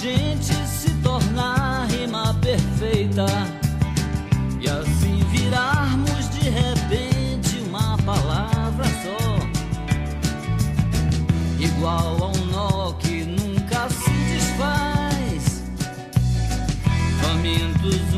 gente se tornar rima perfeita e assim virarmos de repente uma palavra só, igual a um nó que nunca se desfaz, famintos